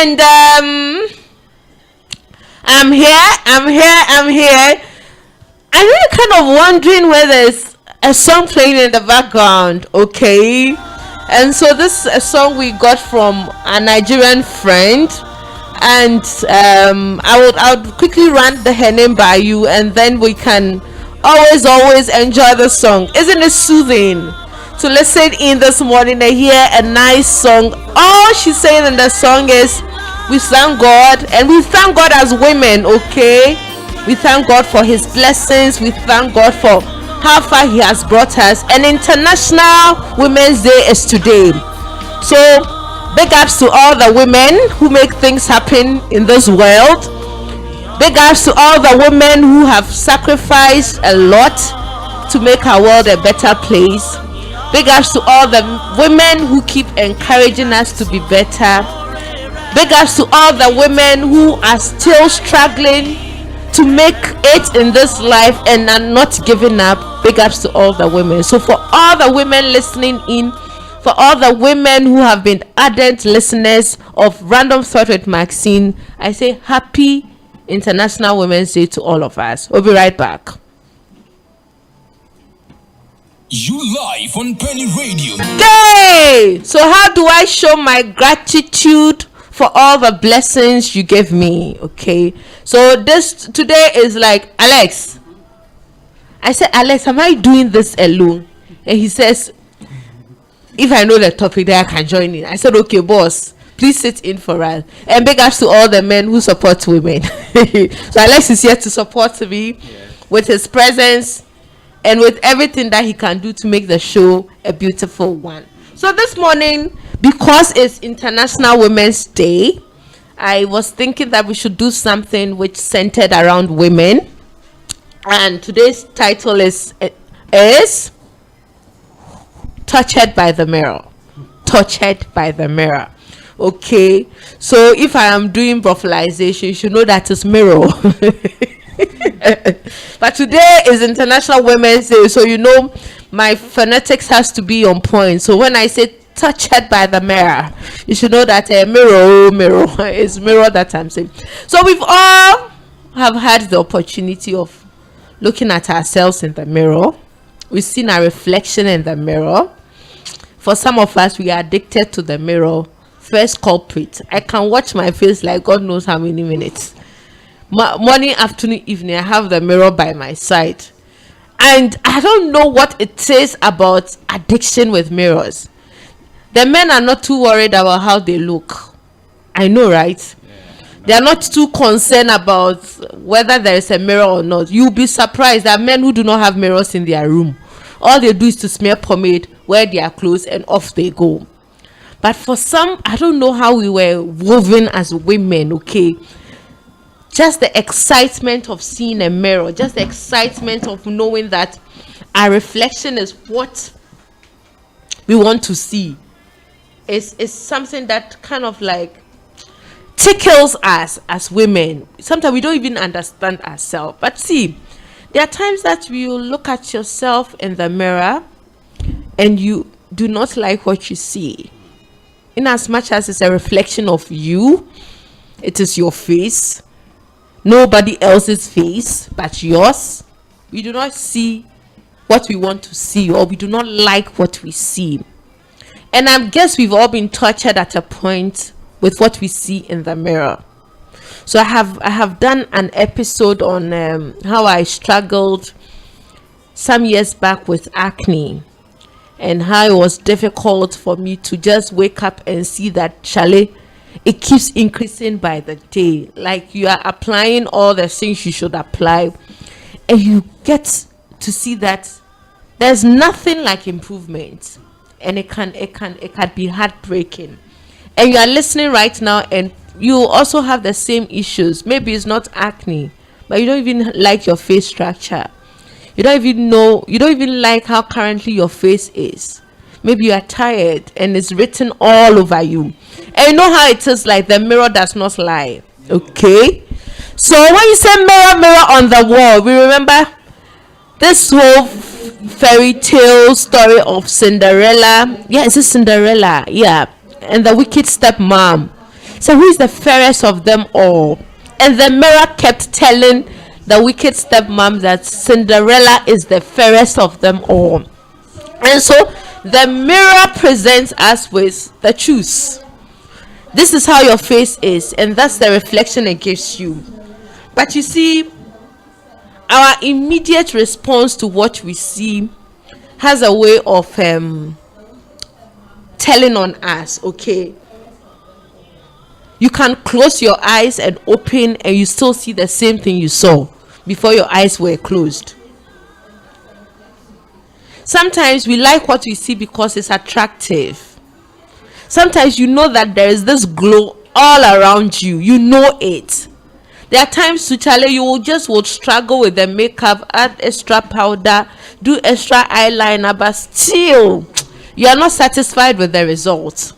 And I'm here. I'm really kind of wondering where there's a song playing in the background, okay? And so this is a song we got from a Nigerian friend, and I would quickly run her name by you, and then we can always enjoy the song. Isn't it soothing to listen in this morning and hear a nice song? All she's saying in the song is, we thank God, and we thank God as women, okay? We thank God for his blessings. We thank God for how far he has brought us. And International Women's Day is today. So big ups to all the women who make things happen in this world. Big ups to all the women who have sacrificed a lot to make our world a better place. Big ups to all the women who keep encouraging us to be better. Big ups to all the women who are still struggling to make it in this life and are not giving up. Big ups to all the women. So for all the women listening in, for all the women who have been ardent listeners of Random Thought with Maxine, I say happy International Women's Day to all of us. We'll be right back. You live on Peny Radio. Okay, so how do I show my gratitude for all the blessings you gave me? Okay, so this today is like, Alex, I said, Alex, am I doing this alone? And he says, if I know the topic, then I can join in. I said, okay, boss, please sit in for us. And big ups to all the men who support women. So Alex is here to support me with his presence and with everything that he can do to make the show a beautiful one. So this morning, because it's International Women's Day, I was thinking that we should do something which centered around women. And today's title is Touched by the Mirror. Touched by the Mirror. Okay, so if I am doing breathalyzation, you should know that it's mirror. But today is International Women's Day, so you know my phonetics has to be on point. So when I say touched by the mirror, you should know that a mirror is mirror that I'm saying. So we've all have had the opportunity of looking at ourselves in the mirror. We've seen our reflection in the mirror. For some of us, we are addicted to the mirror. First culprit, I can watch my face like God knows how many minutes. Morning, afternoon, evening, I have the mirror by my side. And I don't know what it is about addiction with mirrors. The men are not too worried about how they look. I know, right? They are not too concerned about whether there is a mirror or not. You'll be surprised that men who do not have mirrors in their room, all they do is to smear pomade, wear their clothes, and off they go. But for some, I don't know how we were woven as women, okay? Just the excitement of seeing a mirror, just the excitement of knowing that our reflection is what we want to see. Is something that kind of like tickles us as women. Sometimes we don't even understand ourselves. But see, there are times that you look at yourself in the mirror and you do not like what you see. In as much as it's a reflection of you, it is your face, nobody else's face but yours. We do not see what we want to see, or we do not like what we see. And I guess we've all been tortured at a point with what we see in the mirror. So I have done an episode on how I struggled some years back with acne, and how it was difficult for me to just wake up and see that chalet, it keeps increasing by the day. Like you are applying all the things you should apply, and you get to see that there's nothing like improvement, and it can be heartbreaking. And you are listening right now, and you also have the same issues. Maybe it's not acne, but you don't even like your face structure. You don't even like how currently your face is. Maybe you are tired and it's written all over you. And you know how it is, like the mirror does not lie. Okay? So when you say mirror, mirror on the wall, we remember this whole fairy tale story of Cinderella. Yeah, it's a Cinderella. Yeah. And the wicked stepmom. So who is the fairest of them all? And the mirror kept telling the wicked stepmom that Cinderella is the fairest of them all. And so the mirror presents us with the truth. This is how your face is, and that's the reflection it gives you. But you see, our immediate response to what we see has a way of telling on us. Okay, you can close your eyes and open, and you still see the same thing you saw before your eyes were closed. Sometimes we like what we see because it's attractive. Sometimes you know that there is this glow all around you. You know it. There are times to Charlie, you will struggle with the makeup, add extra powder, do extra eyeliner, but still you are not satisfied with the results.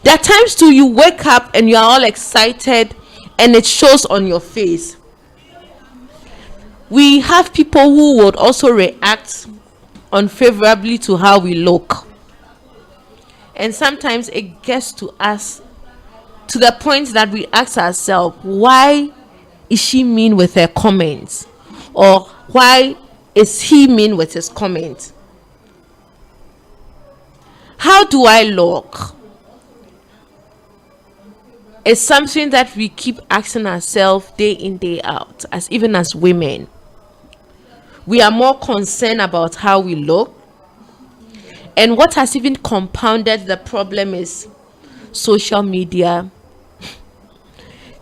There are times too you wake up and you are all excited and it shows on your face. We have people who would also react unfavorably to how we look. And sometimes it gets to us to the point that we ask ourselves, why is she mean with her comments? Or why is he mean with his comments? How do I look? It's something that we keep asking ourselves day in, day out, even as women. We are more concerned about how we look. And what has even compounded the problem is social media,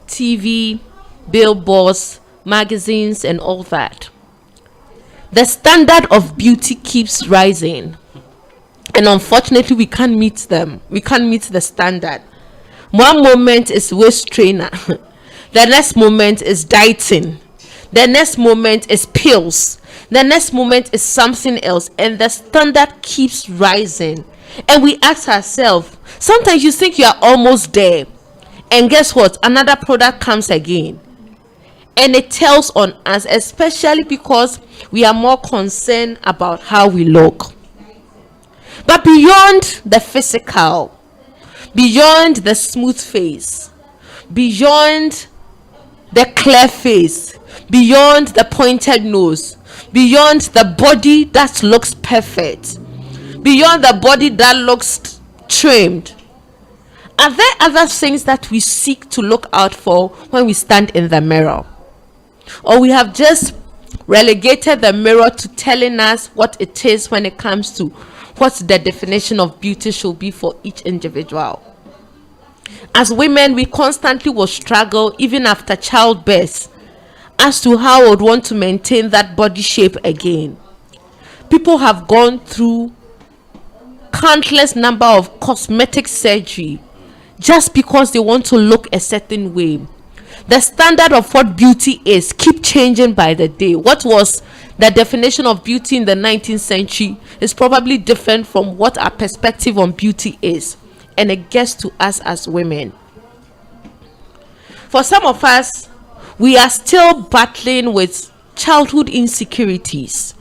TV, billboards, magazines, and all that. The standard of beauty keeps rising. And unfortunately, we can't meet them. We can't meet the standard. One moment is waist trainer. The next moment is dieting. The next moment is pills. The next moment is something else, and the standard keeps rising. And we ask ourselves, sometimes you think you are almost there, and guess what? Another product comes again, and it tells on us, especially because we are more concerned about how we look. But beyond the physical, beyond the smooth face, beyond the clear face, beyond the pointed nose, beyond the body that looks perfect, beyond the body that looks trimmed, are there other things that we seek to look out for when we stand in the mirror? Or we have just relegated the mirror to telling us what it is when it comes to what the definition of beauty should be for each individual? As women, we constantly will struggle even after childbirth as to how I would want to maintain that body shape again. People have gone through countless number of cosmetic surgery just because they want to look a certain way. The standard of what beauty is keep changing by the day. What was the definition of beauty in the 19th century is probably different from what our perspective on beauty is, and it gets to us as women. For some of us, we are still battling with childhood insecurities.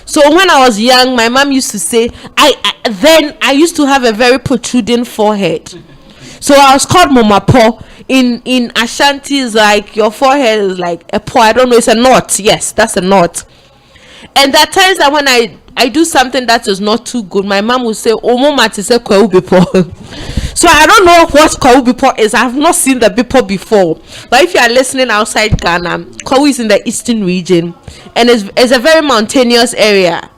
So when I was young, my mom used to say, I used to have a very protruding forehead. So I was called Momapo. In Ashanti, is like your forehead is like a po. I don't know, it's a knot. Yes, that's a knot. And there are times that when I do something that is not too good, my mom will say, "Oh, mama, it's a kwawu bipo." So I don't know what kwawu bipo is. I have not seen the bipo before. But if you are listening outside Ghana, kwawu is in the eastern region, and it's a very mountainous area.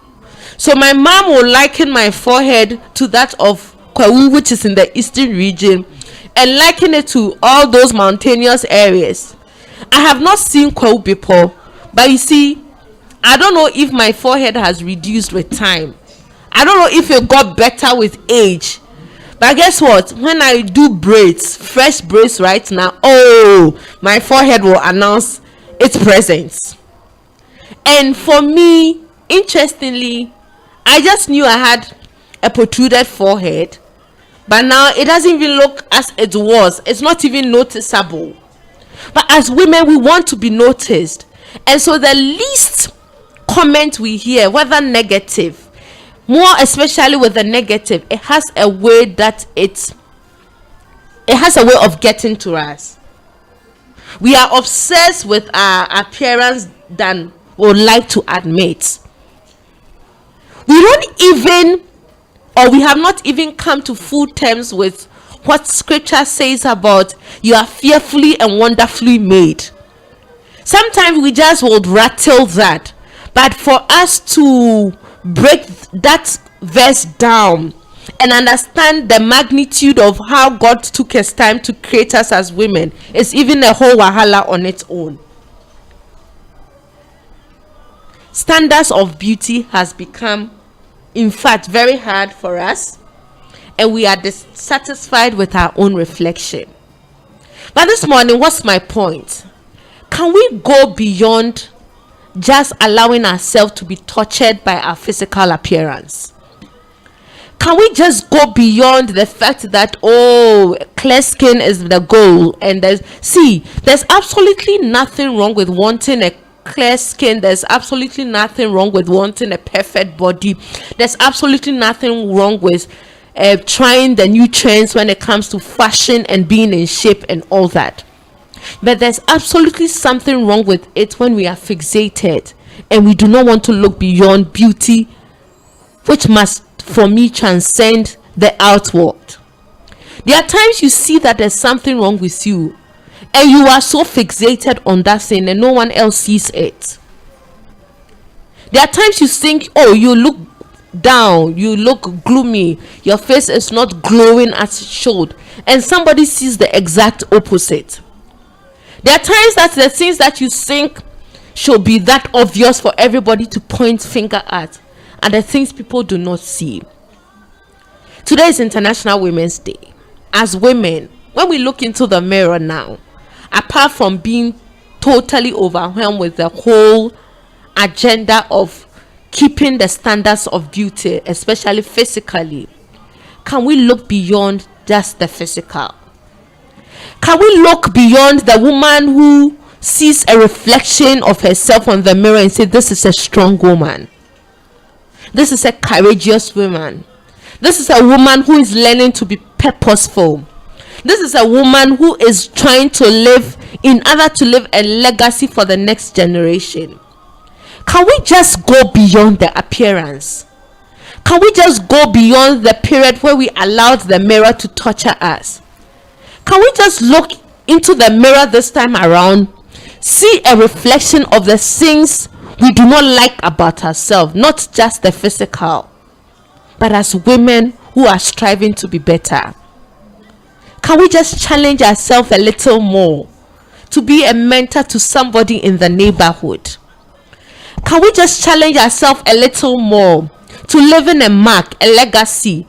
So my mom will liken my forehead to that of kwawu, which is in the eastern region, and liken it to all those mountainous areas. I have not seen kwawu bipo, but you see, I don't know if my forehead has reduced with time. I don't know if it got better with age. But guess what? When I do braids, fresh braids right now, oh, my forehead will announce its presence. And for me, interestingly, I just knew I had a protruded forehead. But now it doesn't even look as it was. It's not even noticeable. But as women, we want to be noticed. And so the least comment we hear, whether negative, more especially with the negative, it has a way that it It has a way of getting to us. We are obsessed with our appearance than we would like to admit. We don't even, or we have not even come to full terms with what scripture says about you are fearfully and wonderfully made. Sometimes we just would rattle that, but for us to break that verse down and understand the magnitude of how God took his time to create us as women is even a whole wahala on its own. Standards of beauty has become, in fact, very hard for us, and we are dissatisfied with our own reflection. But this morning, what's my point? Can we go beyond just allowing ourselves to be tortured by our physical appearance? Can we just go beyond the fact that, oh, clear skin is the goal, and there's absolutely nothing wrong with wanting a clear skin. There's absolutely nothing wrong with wanting a perfect body. There's absolutely nothing wrong with trying the new trends when it comes to fashion and being in shape and all that. But there's absolutely something wrong with it when we are fixated and we do not want to look beyond beauty, which must, for me, transcend the outward. There are times you see that there's something wrong with you and you are so fixated on that thing and no one else sees it. There are times you think, oh, you look down, you look gloomy, your face is not glowing as it should, and somebody sees the exact opposite. There are times that the things that you think should be that obvious for everybody to point finger at are the things people do not see. Today is International Women's Day. As women, when we look into the mirror now, apart from being totally overwhelmed with the whole agenda of keeping the standards of beauty, especially physically, can we look beyond just the physical? Can we look beyond the woman who sees a reflection of herself on the mirror and say, this is a strong woman, this is a courageous woman, this is a woman who is learning to be purposeful, this is a woman who is trying to live in order to leave a legacy for the next generation? Can we just go beyond the appearance? Can we just go beyond the period where we allowed the mirror to torture us? Can we just look into the mirror this time around, see a reflection of the things we do not like about ourselves, not just the physical, but as women who are striving to be better? Can we just challenge ourselves a little more to be a mentor to somebody in the neighborhood? Can we just challenge ourselves a little more to live in a mark, a legacy?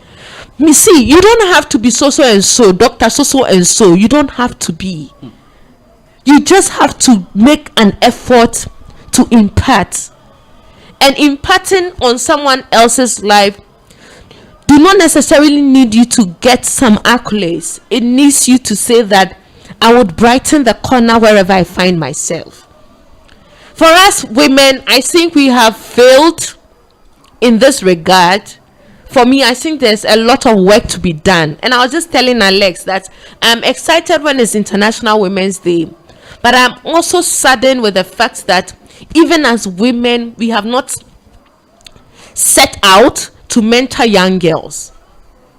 You see, you don't have to be so and so, Dr. so and so. You don't have to be. You just have to make an effort to impart. And imparting on someone else's life do not necessarily need you to get some accolades. It needs you to say that I would brighten the corner wherever I find myself. For us women, I think we have failed in this regard. For me, I think there's a lot of work to be done. And I was just telling Alex that I'm excited when it's International Women's Day. But I'm also saddened with the fact that even as women, we have not set out to mentor young girls.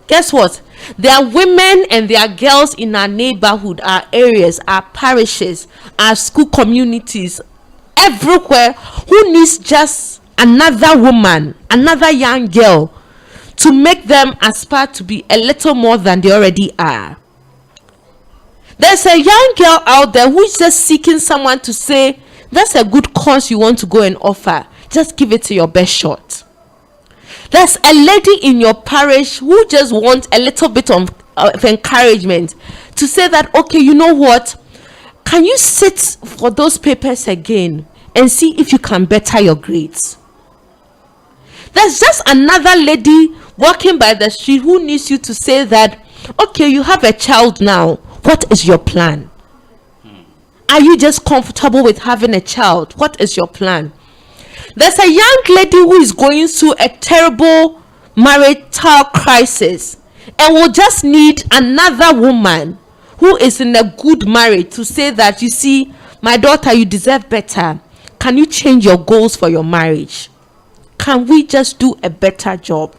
Guess what? There are women and there are girls in our neighborhood, our areas, our parishes, our school communities, everywhere, who needs just another woman, another young girl, to make them aspire to be a little more than they already are. There's a young girl out there who is just seeking someone to say, that's a good cause you want to go and offer, just give it to your best shot. There's a lady in your parish who just wants a little bit of encouragement to say that, okay, you know what, can you sit for those papers again and see if you can better your grades? There's just another lady walking by the street who needs you to say that, okay, you have a child now, what is your plan? Are you just comfortable with having a child? What is your plan? There's a young lady who is going through a terrible marital crisis and will just need another woman who is in a good marriage to say that, you see, my daughter, you deserve better. Can you change your goals for your marriage? Can we just do a better job?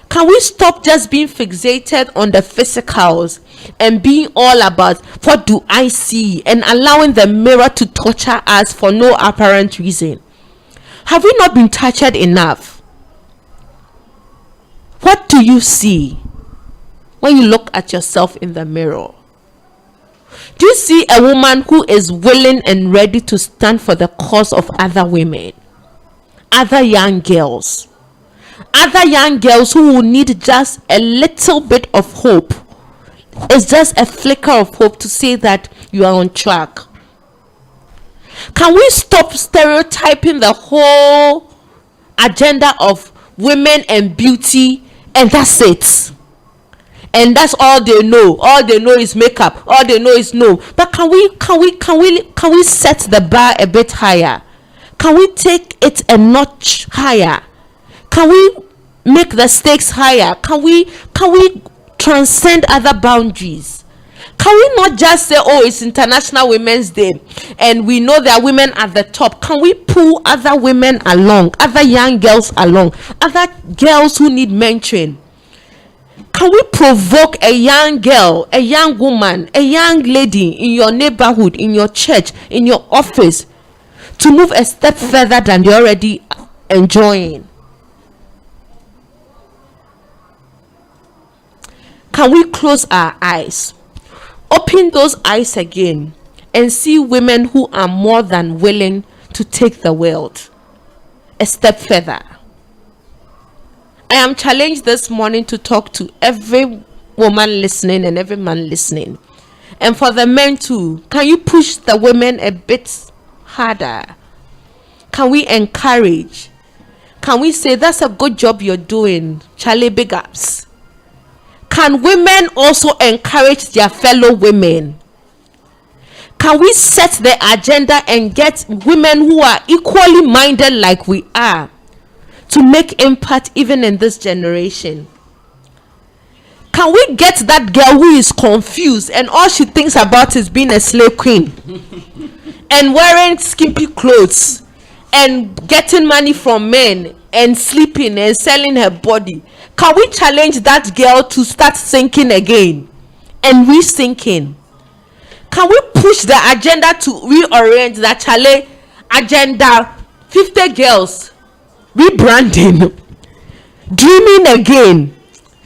Can we stop just being fixated on the physicals and being all about what do I see, and allowing the mirror to torture us for no apparent reason? Have we not been tortured enough? What do you see when you look at yourself in the mirror? Do you see a woman who is willing and ready to stand for the cause of other women, other young girls who will need just a little bit of hope? It's just a flicker of hope to say that you are on track. Can we stop stereotyping the whole agenda of women and beauty, and that's it? And that's all they know. All they know is makeup. All they know is no. But can we set the bar a bit higher? Can we take it a notch higher? Can we make the stakes higher? Can we transcend other boundaries? Can we not just say, oh, it's International Women's Day and we know there are women at the top? Can we pull other women along, other young girls along, other girls who need mentoring? Can we provoke a young girl, a young woman, a young lady in your neighborhood, in your church, in your office to move a step further than they're already enjoying? Can we close our eyes, open those eyes again, and see women who are more than willing to take the world a step further? I am challenged this morning to talk to every woman listening and every man listening, and for the men too. Can you push the women a bit harder? Can we encourage? Can we say, that's a good job you're doing, Charlie, big ups? Can women also encourage their fellow women? Can we set the agenda and get women who are equally minded like we are to make impact even in this generation? Can we get that girl who is confused and all she thinks about is being a slave queen and wearing skimpy clothes and getting money from men and sleeping and selling her body? Can we challenge that girl to start thinking again and rethinking? Can we push the agenda to reorient that Charlie agenda? 50 girls rebranding, dreaming again,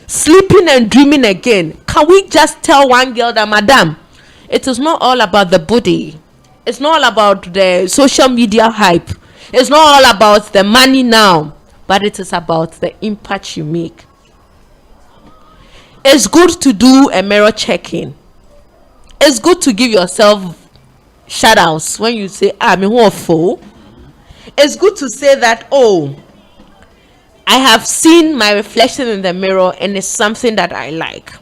sleeping and dreaming again. Can we just tell one girl that, madam, it is not all about the body, it's not all about the social media hype, it's not all about the money now, but it is about the impact you make. It's good to do a mirror checking. It's good to give yourself shout outs when you say, I'm a fool. It's good to say that, oh, I have seen my reflection in the mirror and it's something that I like.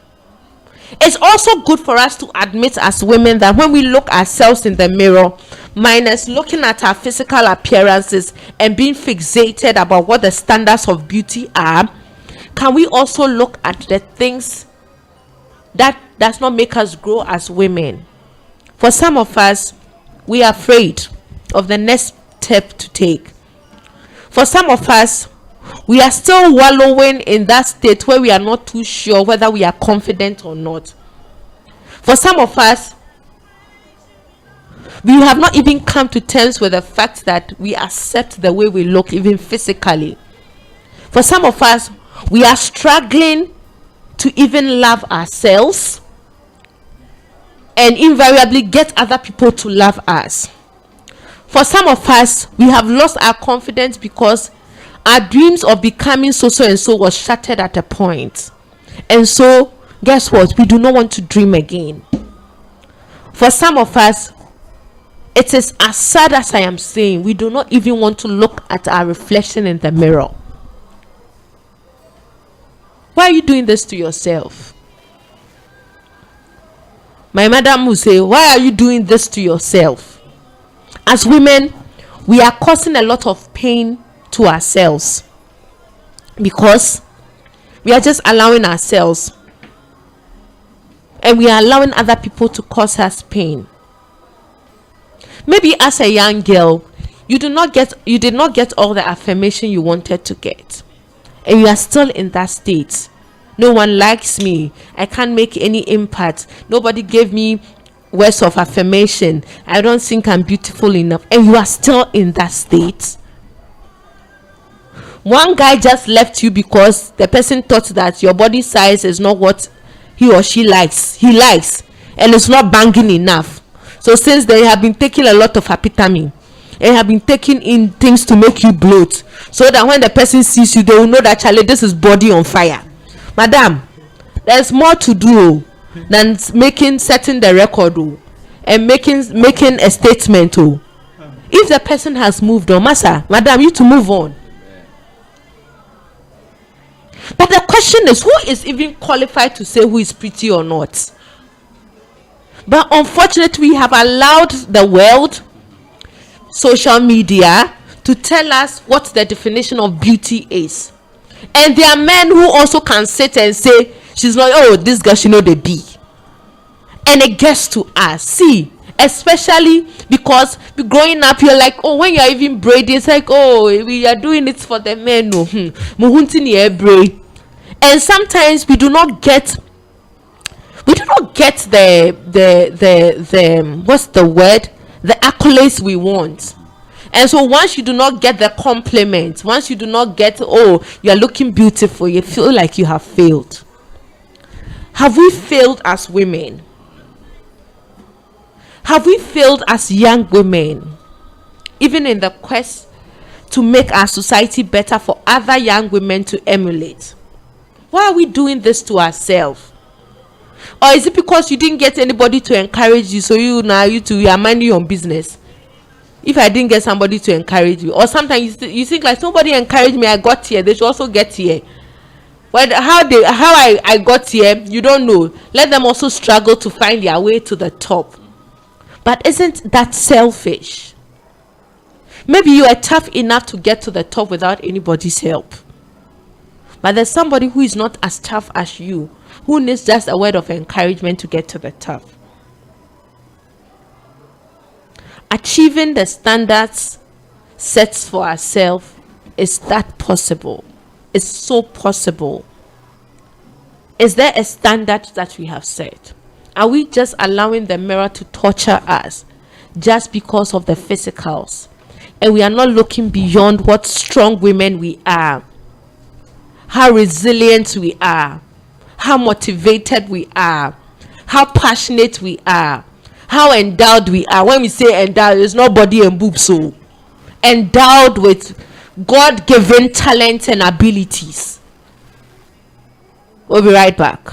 It's also good for us to admit as women that when we look ourselves in the mirror, minus looking at our physical appearances and being fixated about what the standards of beauty are, can we also look at the things that does not make us grow as women? For some of us, we are afraid of the next step to take. For some of us, we are still wallowing in that state where we are not too sure whether we are confident or not. For some of us, we have not even come to terms with the fact that we accept the way we look, even physically. For some of us, we are struggling to even love ourselves and invariably get other people to love us. For some of us, we have lost our confidence because our dreams of becoming so and so was shattered at a point. And so, guess what? We do not want to dream again. For some of us, it is as sad as I am saying, we do not even want to look at our reflection in the mirror. Why are you doing this to yourself? My madam will say, why are you doing this to yourself? As women, we are causing a lot of pain to ourselves because we are just allowing ourselves and we are allowing other people to cause us pain. Maybe as a young girl, you did not get all the affirmation you wanted to get, and you are still in that state. No one likes me, I can't make any impact, nobody gave me words of affirmation, I don't think I'm beautiful enough, and you are still in that state. One guy just left you because the person thought that your body size is not what he or she likes, and it's not banging enough. So since they have been taking a lot of amphetamine and have been taking in things to make you bloat, so that when the person sees you, they will know that, Charlie, this is body on fire. Madam, there's more to do than setting the record and making a statement. If the person has moved on, madam, you to move on. But the question is, who is even qualified to say who is pretty or not? But unfortunately, we have allowed the world, social media, to tell us what the definition of beauty is. And there are men who also can sit and say, she's not, oh, this girl, she know the B. And it gets to us. See, especially because growing up, you're like, oh, when you're even braiding, it's like, oh, we are doing it for the men. And sometimes we do not get the what's the word, the accolades we want. And so once you do not get the compliment, once you do not get, oh, you're looking beautiful, you feel like you have failed. Have we failed as women? Have we failed as young women, even in the quest to make our society better for other young women to emulate? Why are we doing this to ourselves? Or is it because you didn't get anybody to encourage you, so you are minding your own business? If I didn't get somebody to encourage you, or sometimes you think like, somebody encouraged me, I got here, they should also get here. But how I got here, you don't know. Let them also struggle to find their way to the top. But isn't that selfish? Maybe you are tough enough to get to the top without anybody's help, but there's somebody who is not as tough as you, who needs just a word of encouragement to get to the top. Achieving the standards set for ourselves, is that possible? It's so possible. Is there a standard that we have set? Are we just allowing the mirror to torture us just because of the physicals, and we are not looking beyond what strong women we are, how resilient we are, how motivated we are, how passionate we are, how endowed we are? When we say endowed, it's not body and boobs, so endowed with God-given talents and abilities. We'll be right back.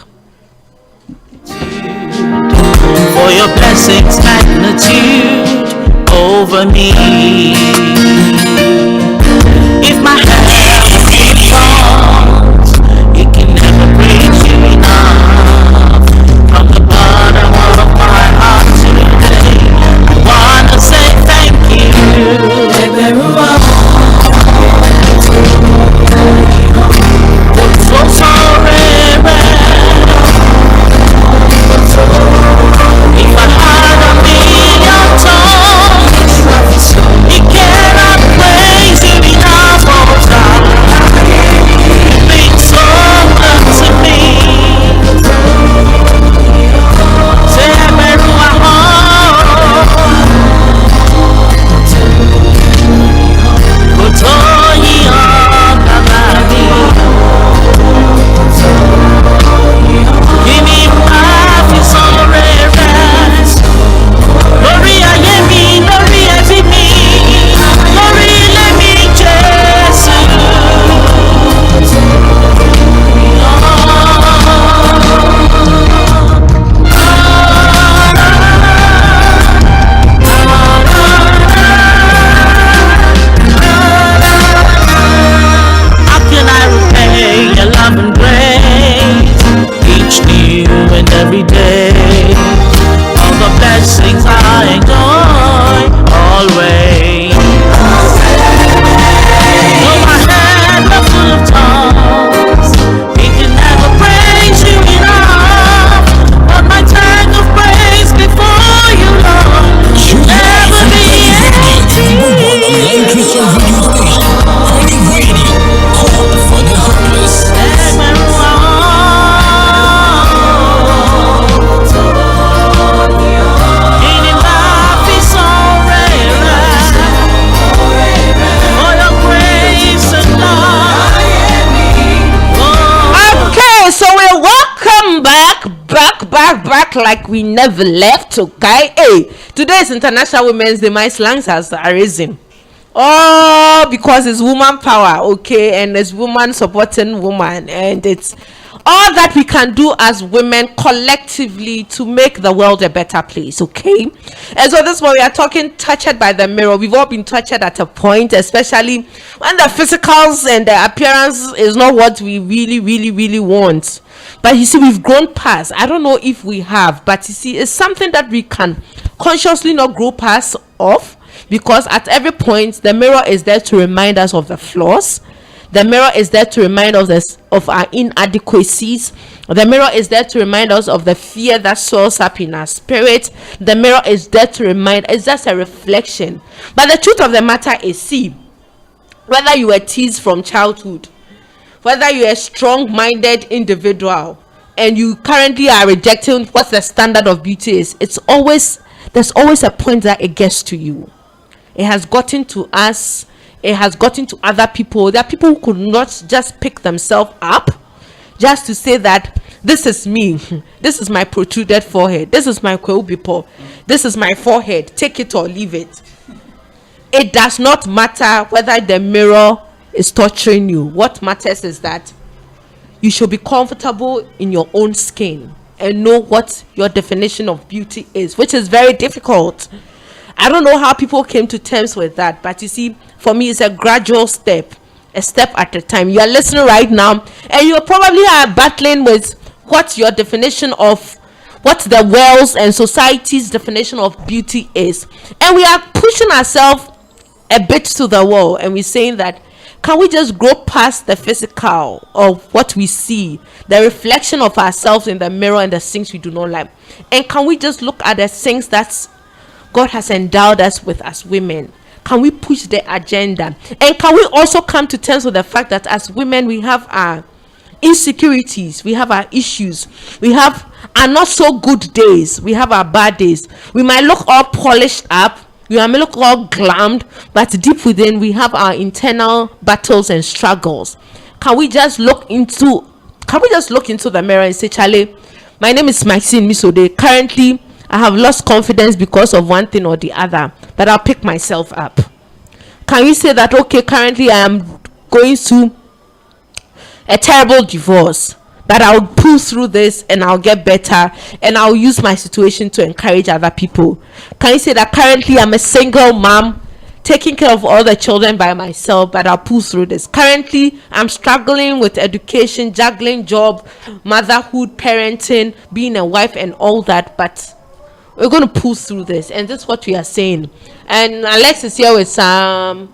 For your blessings magnitude over me, if my hand falls, it can never praise you enough. From the bottom of my heart today, I wanna say thank you. So sorry. If I had a million tongues, it cannot praise you enough. back like we never left. Okay, hey, today is International Women's Day. My slangs has arisen. Oh, because it's woman power, okay, and it's woman supporting woman, and it's all that we can do as women collectively to make the world a better place, okay. And so this one we are talking touched by the mirror. We've all been touched at a point, especially when the physicals and the appearance is not what we really want. But you see, we've grown past. I don't know if we have, but you see, it's something that we can consciously not grow past of, because at every point the mirror is there to remind us of the flaws. The mirror is there to remind us of our inadequacies. The mirror is there to remind us of the fear that soars up in our spirit. The mirror is there to remind, it's just a reflection. But the truth of the matter is, see, whether you were teased from childhood, whether you're a strong-minded individual and you currently are rejecting what the standard of beauty is, there's always a point that it gets to you. It has gotten to us. It has gotten to other people. There are people who could not just pick themselves up just to say that this is me. This is my protruded forehead. This is my kweobipo. This is my forehead. Take it or leave it. It does not matter whether the mirror is torturing you. What matters is that you should be comfortable in your own skin and know what your definition of beauty is, which is very difficult. I don't know how people came to terms with that, but you see, for me, it's a gradual step, a step at a time. You are listening right now, and you probably are battling with what your definition of what the world's and society's definition of beauty is, and we are pushing ourselves a bit to the wall, and we're saying that, can we just grow past the physical of what we see, the reflection of ourselves in the mirror and the things we do not like, and can we just look at the things that God has endowed us with as women? Can we push the agenda? And can we also come to terms with the fact that as women, we have our insecurities, we have our issues, we have our not so good days, we have our bad days. We might look all polished up, we might look all glammed, but deep within, we have our internal battles and struggles. Can we just look into the mirror and say, Charlie, my name is Maxine Misode. Currently, I have lost confidence because of one thing or the other, but I'll pick myself up. Can you say that, okay, currently I am going through a terrible divorce, but I'll pull through this and I'll get better and I'll use my situation to encourage other people? Can you say that currently I'm a single mom taking care of all the children by myself, but I'll pull through this? Currently I'm struggling with education, juggling job, motherhood, parenting, being a wife and all that, but we're going to pull through this, and that's what we are saying. And Alex is here with some.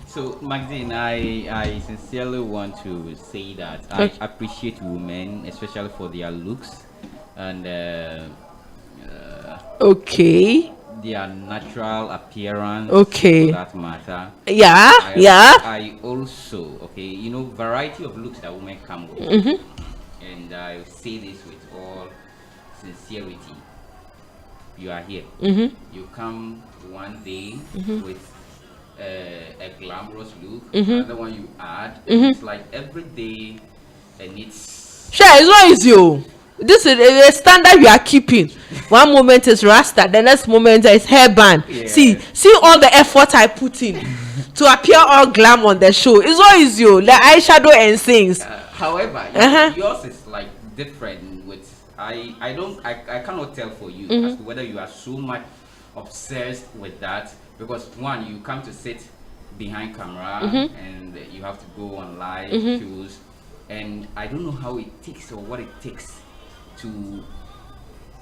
So, Maxine, I sincerely want to say that I appreciate women, especially for their looks and okay, their natural appearance. Okay. For that matter. Yeah, I also, variety of looks that women come with. And I say this with all sincerity. You are here. You come one day with a glamorous look, another one you add. It's like every day, and it's sure, it's not easy. This is a standard you are keeping. One moment is rasta, the next moment is hairband. Yeah. See all the effort I put in to appear all glam on the show. It's not easy, the eyeshadow and things. However, yours is like different. I cannot tell for you as to whether you are so much obsessed with that, because one, you come to sit behind camera and you have to go on live shows, and I don't know how it takes or what it takes to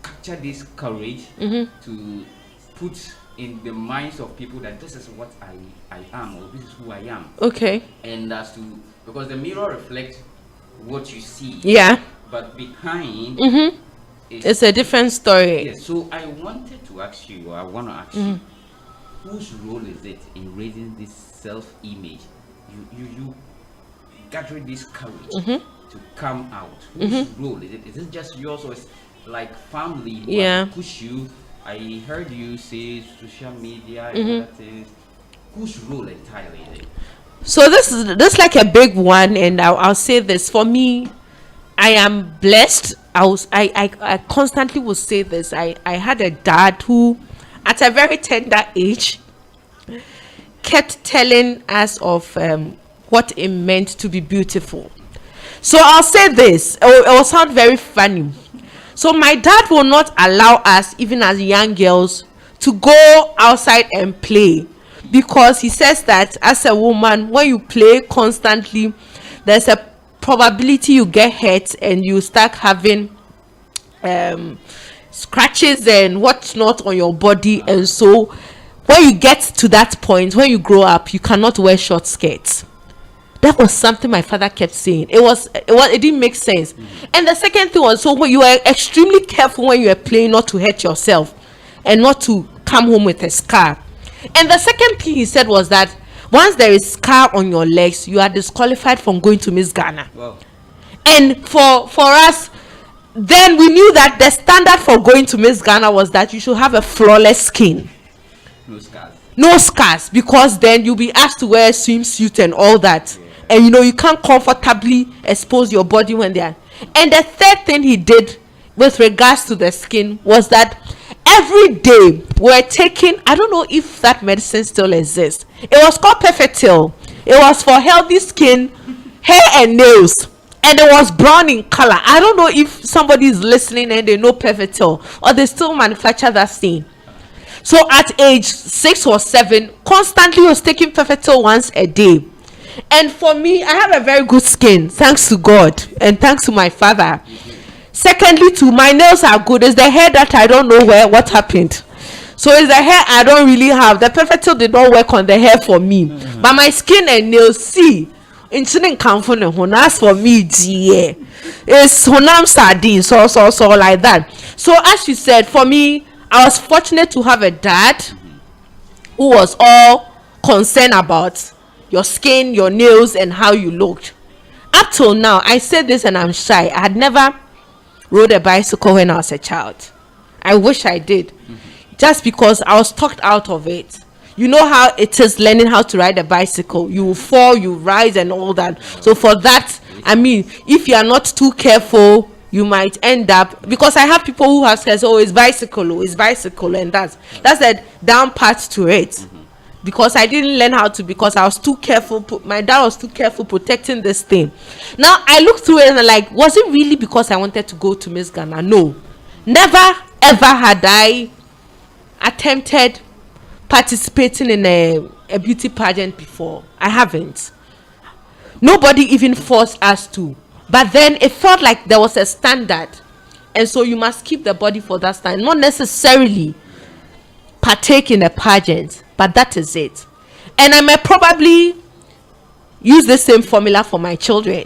capture this courage to put in the minds of people that this is what I am, or this is who I am. Okay. And as to, because the mirror reflects what you see. Yeah. But behind, it's a different story. Yes. So I wanted to ask you, or I want to ask you, whose role is it in raising this self-image? You gathering this courage to come out. Whose role is it? Is it just yours, or is like family who push you? I heard you say social media and other things. Whose role entirely is it? So this is like a big one, and I'll say this. For me, I am blessed I constantly would say this. I had a dad who, at a very tender age, kept telling us of what it meant to be beautiful. So I'll say this, it will sound very funny. So my dad will not allow us, even as young girls, to go outside and play, because he says that as a woman, when you play constantly, there's a probability you get hurt and you start having scratches and whatnot on your body. And so when you get to that point, when you grow up, you cannot wear short skirts. That was something my father kept saying. It didn't make sense. And the second thing was, so when you are extremely careful when you are playing, not to hurt yourself and not to come home with a scar. And the second thing he said was that once there is scar on your legs, you are disqualified from going to Miss Ghana. Wow. And for us, then we knew that the standard for going to Miss Ghana was that you should have a flawless skin. No scars. No scars, because then you'll be asked to wear a swimsuit and all that. Yeah. And you can't comfortably expose your body when they are. And the third thing he did with regards to the skin was that every day we're taking, I don't know if that medicine still exists. It was called Perfectil. It was for healthy skin, hair and nails. And it was brown in color. I don't know if somebody is listening and they know Perfectil, or they still manufacture that thing. So at age 6 or 7, constantly was taking Perfectil once a day. And for me, I have a very good skin, thanks to God and thanks to my father. Secondly, too, my nails are good. It's the hair that I don't know what happened. So it's the hair I don't really have. The Perfectil did not work on the hair for me. But my skin and nails, see, as for me, it's honam sardine, so like that. So as you said, for me, I was fortunate to have a dad who was all concerned about your skin, your nails, and how you looked. Up till now, I said this and I'm shy. I had never rode a bicycle when I was a child. I wish I did. Just because I was talked out of it. You know how it is learning how to ride a bicycle. You fall, you rise, and all that. So for that, I mean, if you are not too careful, you might end up, because I have people who have said, oh, it's bicycle, and that's the down part to it. Because I didn't learn how to, because I was too careful. My dad was too careful protecting this thing. Now I look through it and I'm like, was it really because I wanted to go to Miss Ghana? No, never ever had I attempted participating in a beauty pageant before. I haven't. Nobody even forced us to. But then it felt like there was a standard, and so you must keep the body for that standard, not necessarily partake in a pageant, but that is it. And I may probably use the same formula for my children.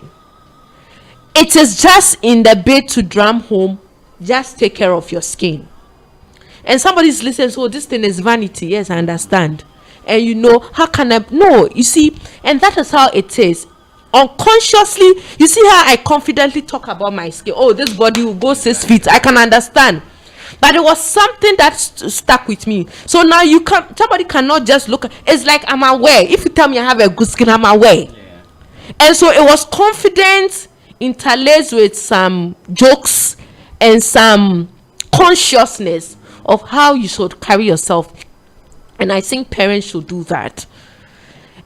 It is just in the bid to drum home, just take care of your skin. And somebody's listening, so this thing is vanity. Yes, I understand. And how can I? No, you see, and that is how it is. Unconsciously, you see how I confidently talk about my skin. Oh, this body will go 6 feet. I can understand. But it was something that stuck with me. So now somebody cannot just look. It's like I'm aware. If you tell me I have a good skin, I'm aware. Yeah. And so it was confidence interlaced with some jokes and some consciousness of how you should carry yourself. And I think parents should do that.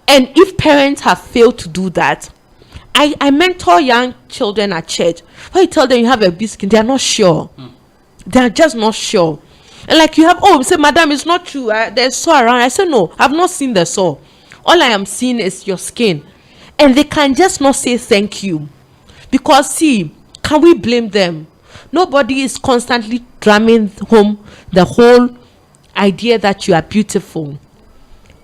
And if parents have failed to do that, I mentor young children at church. When you tell them you have a big skin, they are not sure. They are just not sure. And like you have, say, madam, it's not true. There's sore around. I said, no, I've not seen the sore. All I am seeing is your skin. And they can just not say thank you. Because, see, can we blame them? Nobody is constantly drumming home the whole idea that you are beautiful.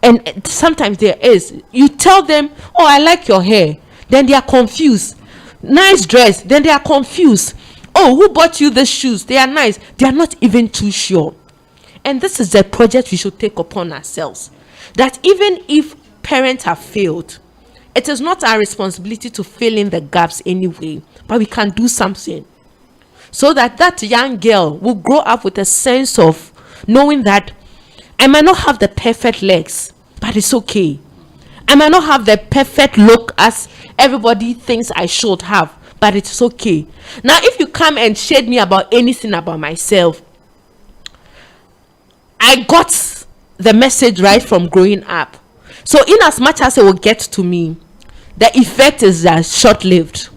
And sometimes there is. You tell them, oh, I like your hair. Then they are confused. Nice dress. Then they are confused. Oh, who bought you the shoes? They are nice. They are not even too sure. And this is a project we should take upon ourselves. That even if parents have failed, it is not our responsibility to fill in the gaps anyway. But we can do something. So that young girl will grow up with a sense of knowing that I might not have the perfect legs, but it's okay. I might not have the perfect look as everybody thinks I should have, but it's okay. Now, if you come and shade me about anything about myself, I got the message right from growing up. So in as much as it will get to me, the effect is short-lived.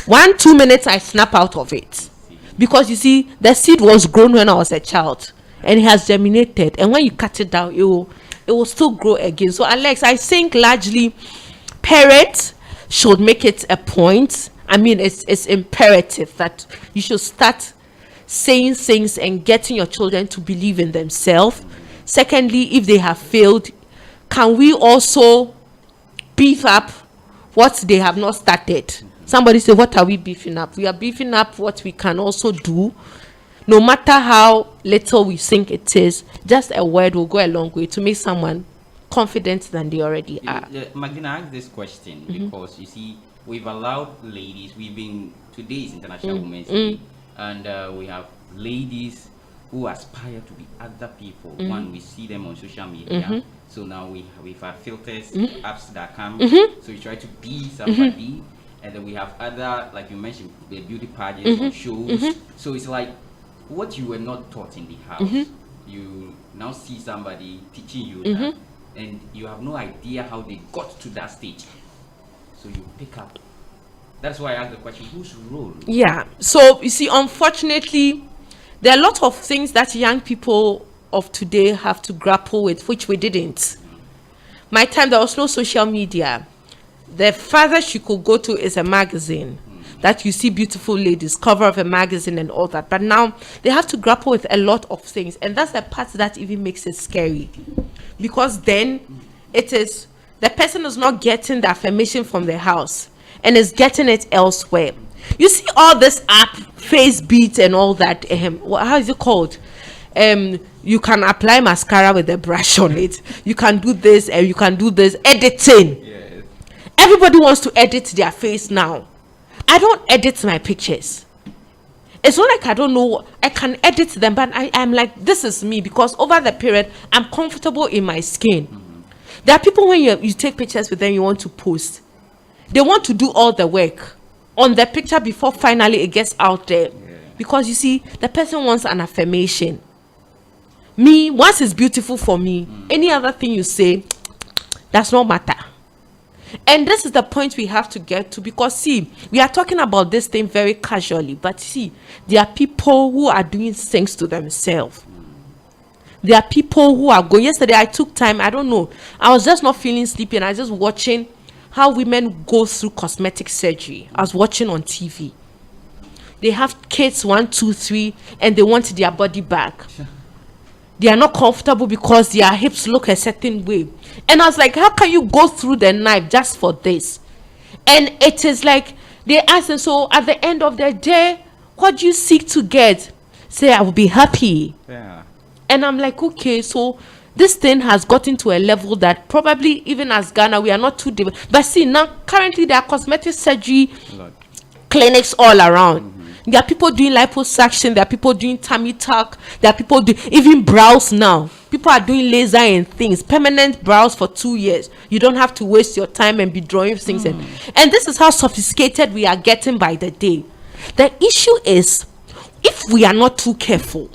1-2 minutes I snap out of it, because you see, the seed was grown when I was a child and it has germinated, and when you cut it down, it will still grow again. So Alex, I think largely parents should make it a point. I mean, it's imperative that you should start saying things and getting your children to believe in themselves. Secondly, if they have failed, can we also beef up what they have not started? Somebody say, what are we beefing up? We are beefing up what we can also do. No matter how little we think it is, just a word will go a long way to make someone confident than they already are. Magdalena, I asked this question because you see, we've allowed ladies, today's International Women's Day, and we have ladies who aspire to be other people. One, we see them on social media. So now we've had filters, apps that come. So you try to be somebody. And then we have other, like you mentioned, the beauty pageants, shows. So it's like what you were not taught in the house. You now see somebody teaching you that, and you have no idea how they got to that stage. So you pick up. That's why I asked the question, whose role? Yeah. So you see, unfortunately, there are a lot of things that young people of today have to grapple with, which we didn't. My time, there was no social media. The farthest you could go to is a magazine that you see beautiful ladies, cover of a magazine and all that. But now they have to grapple with a lot of things, and that's the part that even makes it scary, because then it is the person is not getting the affirmation from the house and is getting it elsewhere. You see all this app, face beat and all that. How is it called? You can apply mascara with a brush on it. You can do this and you can do this. Editing. Yes. Everybody wants to edit their face now. I don't edit my pictures. It's not like I don't know. I can edit them, but I'm like, this is me, because over the period, I'm comfortable in my skin. There are people, when you take pictures with them, you want to post. They want to do all the work on the picture before finally it gets out there. Because you see, the person wants an affirmation. Me, once it's beautiful for me, any other thing you say does not matter. And this is the point we have to get to, because see, we are talking about this thing very casually, but see, there are people who are doing things to themselves. There are people who are going. Yesterday I took time, I don't know, I was just not feeling sleepy, and I was just watching how women go through cosmetic surgery. I was watching on TV. They have kids 1, 2, 3, and they want their body back. They are not comfortable because their hips look a certain way. And I was like, how can you go through the knife just for this? And it is like, they ask them, so at the end of the day, what do you seek to get? Say, I will be happy. Yeah. And I'm like, okay, so this thing has gotten to a level that probably even as Ghana, we are not too developed. But see, now currently there are cosmetic surgery clinics all around. There are people doing liposuction. There are people doing tummy tuck. There are people doing even brows now. People are doing laser and things, permanent brows for 2 years. You don't have to waste your time and be drawing things. And this is how sophisticated we are getting by the day. The issue is, if we are not too careful,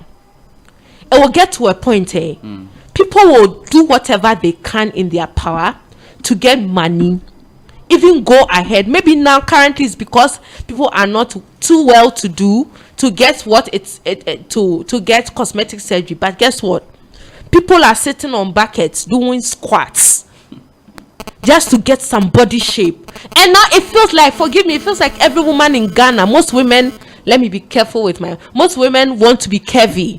it will get to a point, people will do whatever they can in their power to get money, even go ahead. Maybe now currently it's because people are not too well to do to get what to get cosmetic surgery. But guess what? People are sitting on buckets doing squats just to get some body shape. And now it feels like, forgive me, it feels like every woman in Ghana, most women, let me be careful with most women want to be curvy.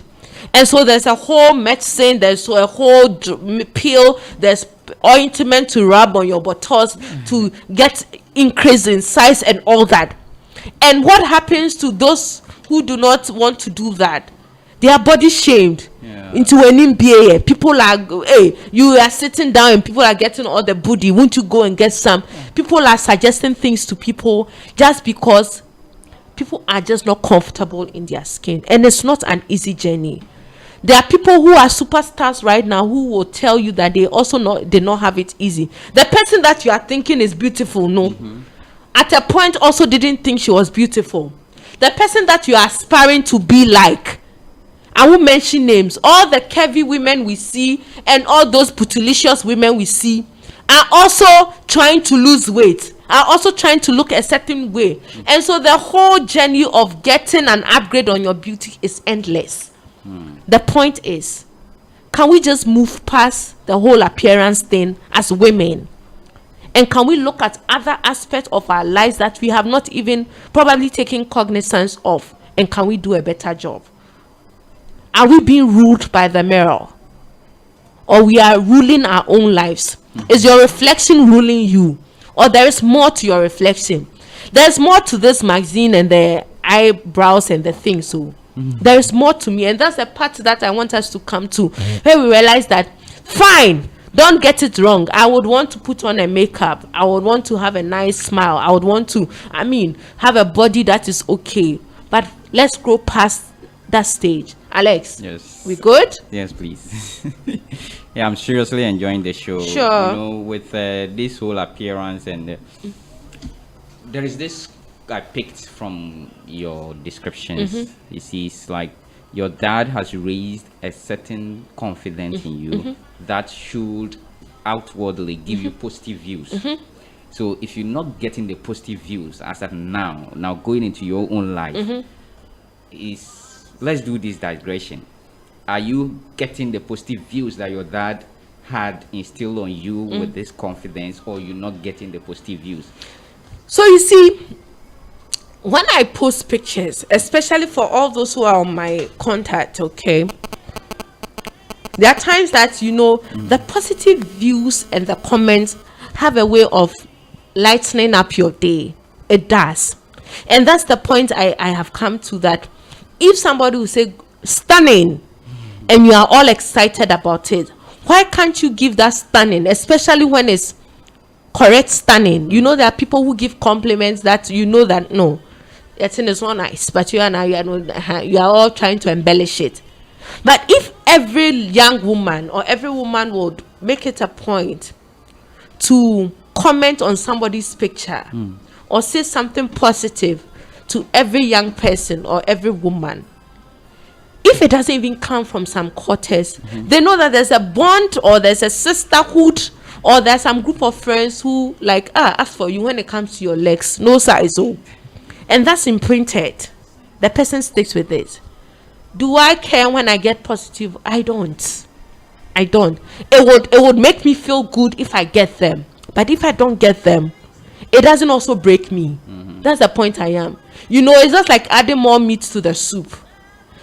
And so there's a whole medicine, there's a whole pill, there's ointment to rub on your buttocks to get increase in size and all that. And what happens to those who do not want to do that? They are body shamed into an MBA. People are, hey, you are sitting down and people are getting all the booty. Won't you go and get some? People are suggesting things to people just because people are just not comfortable in their skin. And it's not an easy journey. There are people who are superstars right now who will tell you that they also not have it easy. The person that you are thinking is beautiful, no. at a point also didn't think she was beautiful. The person that you are aspiring to be like, I won't mention names, all the curvy women we see and all those bootylicious women we see are also trying to lose weight, are also trying to look a certain way. And so the whole journey of getting an upgrade on your beauty is endless. The point is, can we just move past the whole appearance thing as women? And can we look at other aspects of our lives that we have not even probably taken cognizance of? And can we do a better job? Are we being ruled by the mirror? Or we are ruling our own lives? Is your reflection ruling you? Or there is more to your reflection? There's more to this magazine and the eyebrows and the things. So there is more to me. And that's the part that I want us to come to. Where we realize that, fine, don't get it wrong. I would want to put on a makeup. I would want to have a nice smile. I would want to, have a body that is okay. But let's grow past that stage. Alex, Yes. we good? Yes, please. Yeah, I'm seriously enjoying the show. Sure. You know, with this whole appearance and there is this I picked from your descriptions. You see, it's like your dad has raised a certain confidence in you that should outwardly give you positive views. So if you're not getting the positive views as of now going into your own life, let's do this digression. Are you getting the positive views that your dad had instilled on you with this confidence, or you're not getting the positive views? So you see, when I post pictures, especially for all those who are on my contact, okay, there are times that, the positive views and the comments have a way of lightening up your day. It does. And that's the point I have come to, that if somebody will say stunning and you are all excited about it, why can't you give that stunning, especially when it's correct stunning? There are people who give compliments that that no, that thing is not nice, but you are all trying to embellish it. But if every young woman or every woman would make it a point to comment on somebody's picture or say something positive to every young person or every woman, if it doesn't even come from some quarters, they know that there's a bond or there's a sisterhood or there's some group of friends who as for you when it comes to your legs, no size. And that's imprinted. The person sticks with it. Do I care when I get positive? I don't. It would make me feel good if I get them. But if I don't get them, it doesn't also break me. That's the point I am. It's just like adding more meat to the soup.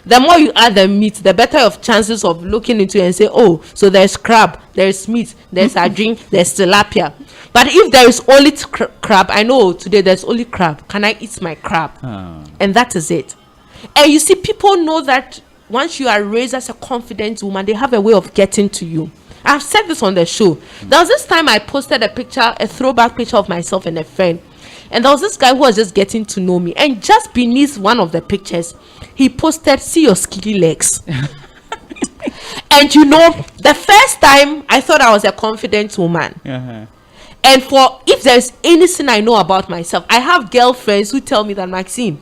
The more you add the meat, the better of chances of looking into it and say, oh, so there's crab, there's meat, there's sardine, there's tilapia. But if there is only crab, I know today there's only crab. Can I eat my crab? And that is it. And you see, people know that once you are raised as a confident woman, they have a way of getting to you. I've said this on the show. There was this time I posted a throwback picture of myself and a friend. And there was this guy who was just getting to know me. And just beneath one of the pictures, he posted, see your skinny legs. And the first time I thought I was a confident woman. And if there's anything I know about myself, I have girlfriends who tell me that, Maxine,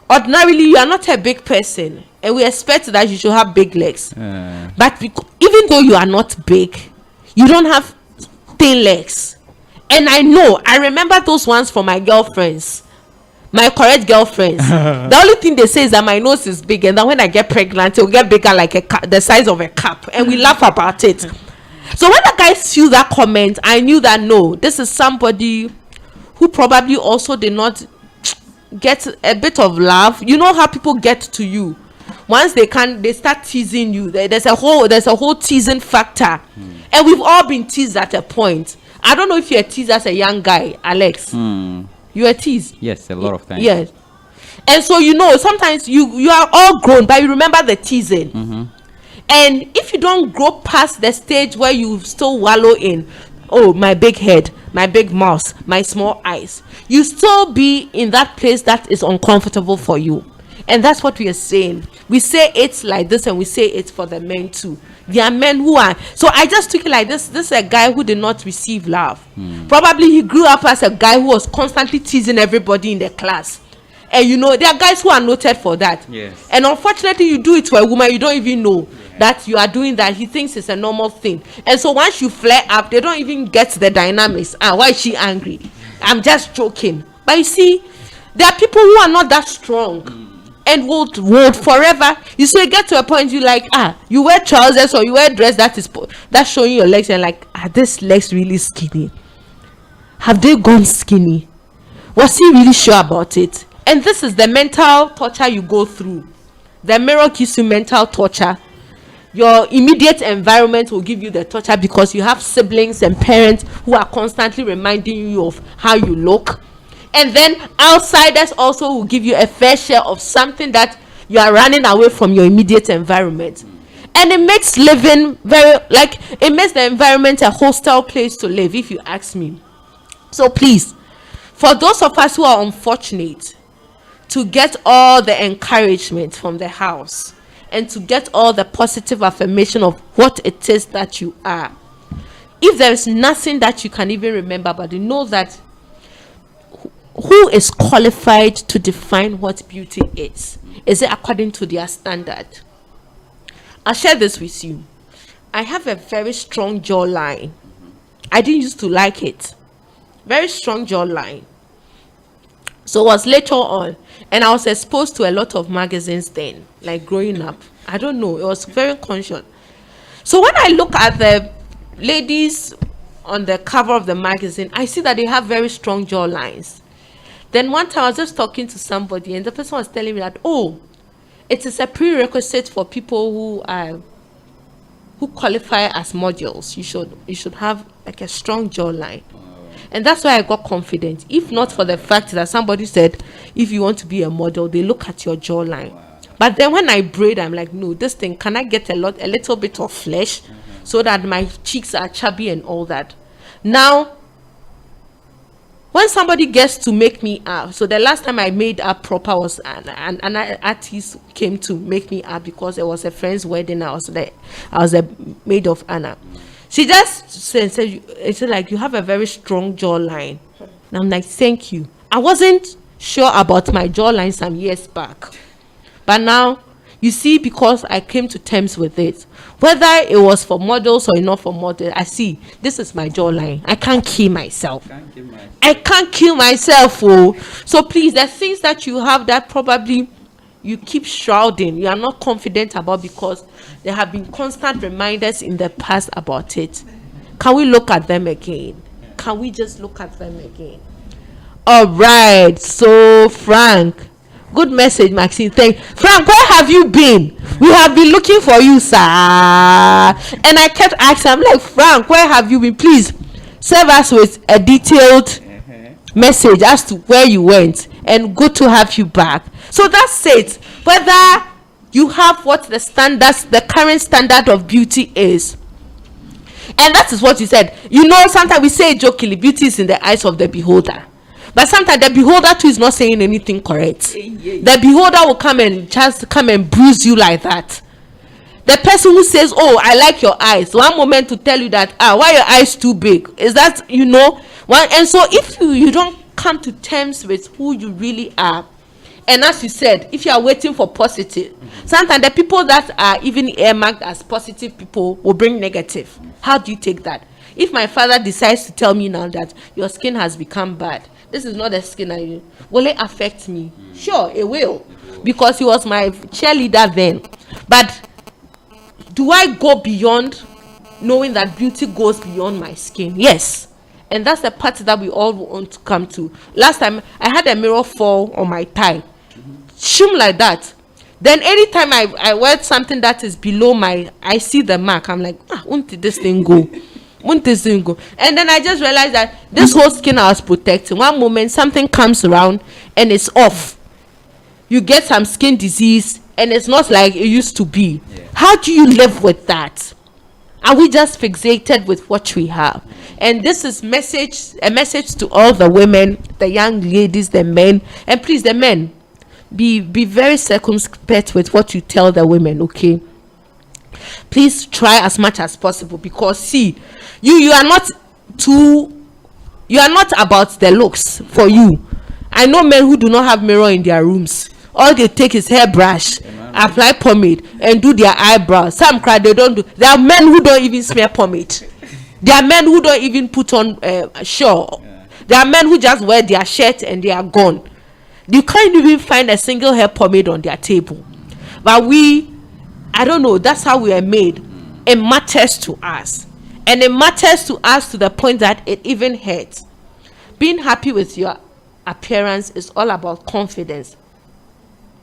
ordinarily you are not a big person. And we expect that you should have big legs. But even though you are not big, you don't have thin legs. And I remember those ones from my girlfriends, my correct girlfriends. The only thing they say is that my nose is big, and then when I get pregnant, it will get bigger like the size of a cup, and we laugh about it. So when the guys see that comment, I knew that no, this is somebody who probably also did not get a bit of love. You know how people get to you once they start teasing you. There's a whole teasing factor, and we've all been teased at a point. I don't know if you're teased as a young guy, Alex. You're teased. Yes, a lot of times. Yes. And so sometimes you are all grown, but you remember the teasing. And if you don't grow past the stage where you still wallow in, oh, my big head, my big mouth, my small eyes, you still be in that place that is uncomfortable for you. And that's what we are saying. We say it's like this, and we say it's for the men too. There are men who are. So I just took it like this. This is a guy who did not receive love. Probably he grew up as a guy who was constantly teasing everybody in the class. And there are guys who are noted for that. Yes. And unfortunately, you do it to a woman, you don't even know that you are doing that. He thinks it's a normal thing. And so once you flare up, they don't even get the dynamics. Why is she angry? I'm just joking. But you see, there are people who are not that strong. And would forever. You get to a point you like, you wear trousers or you wear dress that's showing your legs, and like, are these legs really skinny? Have they gone skinny? Was he really sure about it? And this is the mental torture you go through. The mirror gives you mental torture. Your immediate environment will give you the torture because you have siblings and parents who are constantly reminding you of how you look. And then outsiders also will give you a fair share of something that you are running away from your immediate environment. And it makes living it makes the environment a hostile place to live, if you ask me. So please, for those of us who are unfortunate to get all the encouragement from the house and to get all the positive affirmation of what it is that you are, if there is nothing that you can even remember, but you know that who is qualified to define what beauty is? Is it according to their standard? I'll share this with you. I have a very strong jawline. I didn't used to like it. Very strong jawline. So it was later on, and I was exposed to a lot of magazines then, like growing up. I don't know, it was very conscious. So when I look at the ladies on the cover of the magazine, I see that they have very strong jawlines. Then one time I was just talking to somebody, and the person was telling me that, it is a prerequisite for people who qualify as models. You should have like a strong jawline. And that's why I got confident. If not for the fact that somebody said, if you want to be a model, they look at your jawline. But then when I braid, I'm like, no, this thing, can I get a little bit of flesh so that my cheeks are chubby and all that? Now, when somebody gets to make me up, so the last time I made up proper was an artist came to make me up because it was a friend's wedding. I was a maid of honor. She just said, like, you have a very strong jawline. And I'm like, thank you. I wasn't sure about my jawline some years back, but now you see, because I came to terms with it, whether it was for models or not for models, I see this is my jawline. I can't kill myself. I can't kill myself. So please, the things that you have that probably you keep shrouding, you are not confident about because there have been constant reminders in the past about it. Can we look at them again? Can we just look at them again? All right. So Frank, good message, Maxine. Frank, where have you been? We have been looking for you, sir. And I kept asking, I'm like, Frank, where have you been? Please serve us with a detailed message as to where you went. And good to have you back. So that's it. Whether you have what the current standard of beauty is. And that is what you said. Sometimes we say jokingly, beauty is in the eyes of the beholder. But sometimes the beholder too is not saying anything correct. The beholder will come and bruise you like that. The person who says, I like your eyes, one moment to tell you that, why your eyes too big? Is that, and so if you don't come to terms with who you really are, and as you said, if you are waiting for positive, sometimes the people that are even earmarked as positive people will bring negative. How do you take that? If my father decides to tell me now that your skin has become bad, this is not the skin, will it affect me? Sure, it will, because he was my cheerleader then. But do I go beyond knowing that beauty goes beyond my skin? Yes. And that's the part that we all want to come to. Last time I had a mirror fall on my thigh, shoom like that. Then anytime I wear something that is below I see the mark. I'm like, won't this thing go? Won't this thing go? And then I just realized that this whole skin I was protecting, one moment something comes around and it's off. You get some skin disease and it's not like it used to be. How do you live with that? Are we just fixated with what we have? And this is a message to all the women, the young ladies, the men, and please, the men, be very circumspect with what you tell the women, okay? Please try as much as possible, because see, you are not too, you are not about the looks for you. I know men who do not have mirror in their rooms. All they take is hairbrush, apply pomade, and do their eyebrows. Some cry, they don't do. There are men who don't even smear pomade. There are men who don't even put on shawl. There are men who just wear their shirt and they are gone. You can't even find a single hair pomade on their table. But we, I don't know, that's how we are made. It matters to us. And it matters to us to the point that it even hurts. Being happy with your appearance is all about confidence.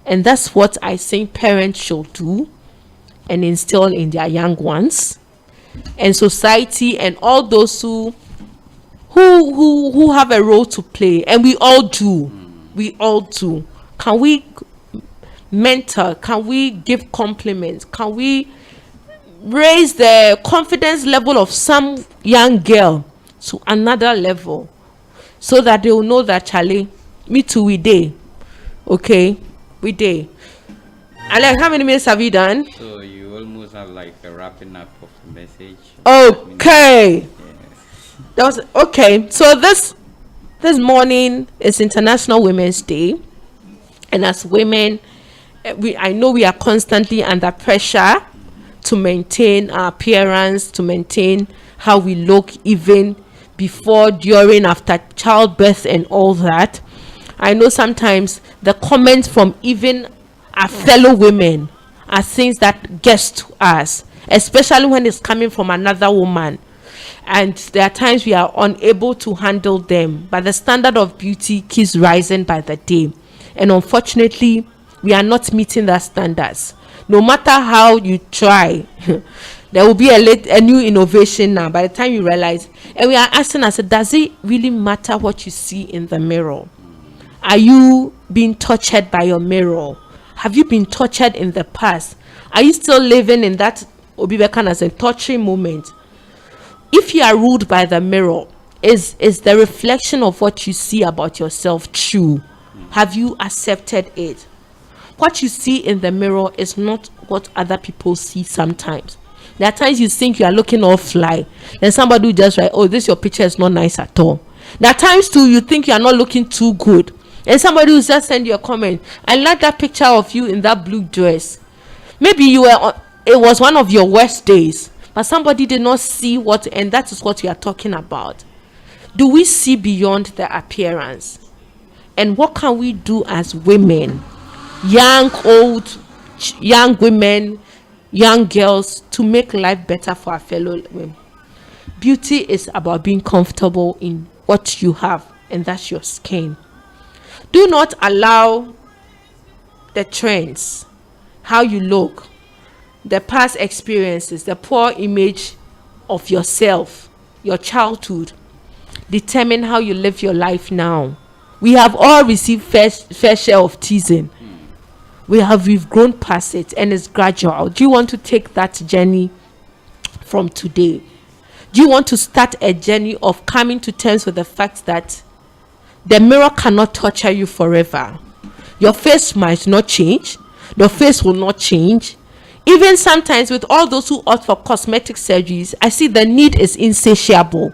And that's what I think parents should do and instill in their young ones. And society and all those who have a role to play. And we all do. We all do. Can we mentor? Can we give compliments? Can we raise the confidence level of some young girl to another level, so that they will know that, Charlie, me too, we day. Okay, we day. Alex, how many minutes have you done? So you almost have like a wrapping up of the message. Okay. Yes. That was okay. So this morning is International Women's Day, and as women, I know we are constantly under pressure to maintain our appearance, to maintain how we look, even before, during, after childbirth and all that. I know sometimes the comments from even our fellow women are things that gets to us, especially when it's coming from another woman. And there are times we are unable to handle them, but the standard of beauty keeps rising by the day. And unfortunately, we are not meeting the standards. No matter how you try, there will be a new innovation now by the time you realize. And we are asking ourselves, does it really matter what you see in the mirror? Are you being tortured by your mirror? Have you been tortured in the past? Are you still living in that Obibekan as a torturing moment? If you are ruled by the mirror, is the reflection of what you see about yourself true? Have you accepted it? What you see in the mirror is not what other people see sometimes. There are times you think you are looking all fly, then somebody will just write, oh, this your picture is not nice at all. There are times too you think you are not looking too good, and somebody will just send you a comment, I like that picture of you in that blue dress. Maybe it was one of your worst days, but somebody did not see what, and that is what we are talking about. Do we see beyond the appearance? And what can we do as women, young, old, young women, young girls, to make life better for our fellow women? Beauty is about being comfortable in what you have, and that's your skin. Do not allow the trends, how you look, the past experiences, the poor image of yourself, your childhood, determine how you live your life now. We have all received fair share of teasing. We've grown past it, and it's gradual. Do you want to take that journey from today? Do you want to start a journey of coming to terms with the fact that the mirror cannot torture you forever? Your face might not change. Your face will not change. Even sometimes with all those who opt for cosmetic surgeries, I see the need is insatiable.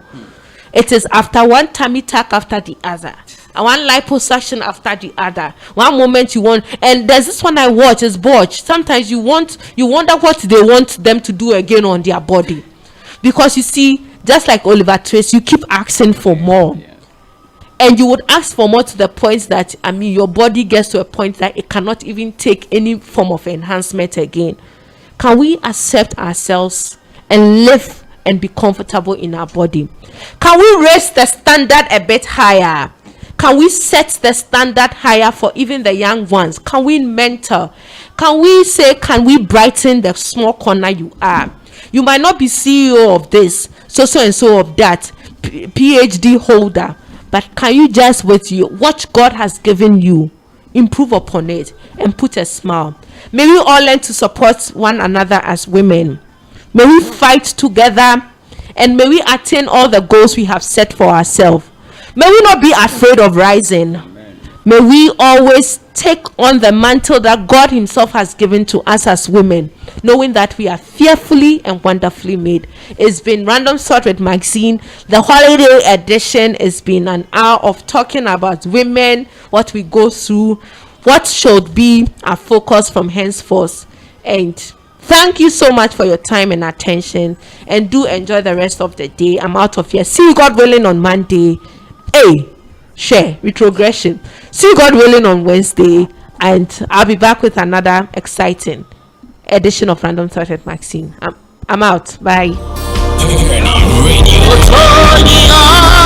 It is after one tummy tuck after the other, and one liposuction after the other. One moment you want, and there's this one I watch, is botch. Sometimes you wonder what they want them to do again on their body, because you see, just like Oliver Twist, you keep asking for more. And you would ask for more to the point that, your body gets to a point that it cannot even take any form of enhancement again. Can we accept ourselves and live and be comfortable in our body? Can we raise the standard a bit higher? Can we set the standard higher for even the young ones? Can we mentor? Can we say, can we brighten the small corner you are? You might not be CEO of this, so and so of that, PhD holder, but can you just, with you, what God has given you, improve upon it and put a smile? May we all learn to support one another as women. May we fight together, and may we attain all the goals we have set for ourselves. May we not be afraid of rising. May we always take on the mantle that God himself has given to us as women, knowing that we are fearfully and wonderfully made. It's been Random Thought with Maxine. The holiday edition has been an hour of talking about women, what we go through, what should be our focus from henceforth. And thank you so much for your time and attention, and do enjoy the rest of the day. I'm out of here. See you, God willing, on Monday. Share retrogression. See you, God willing, on Wednesday, and I'll be back with another exciting edition of Random Thought with Maxine. I'm out. Bye. Peny Radio. Peny.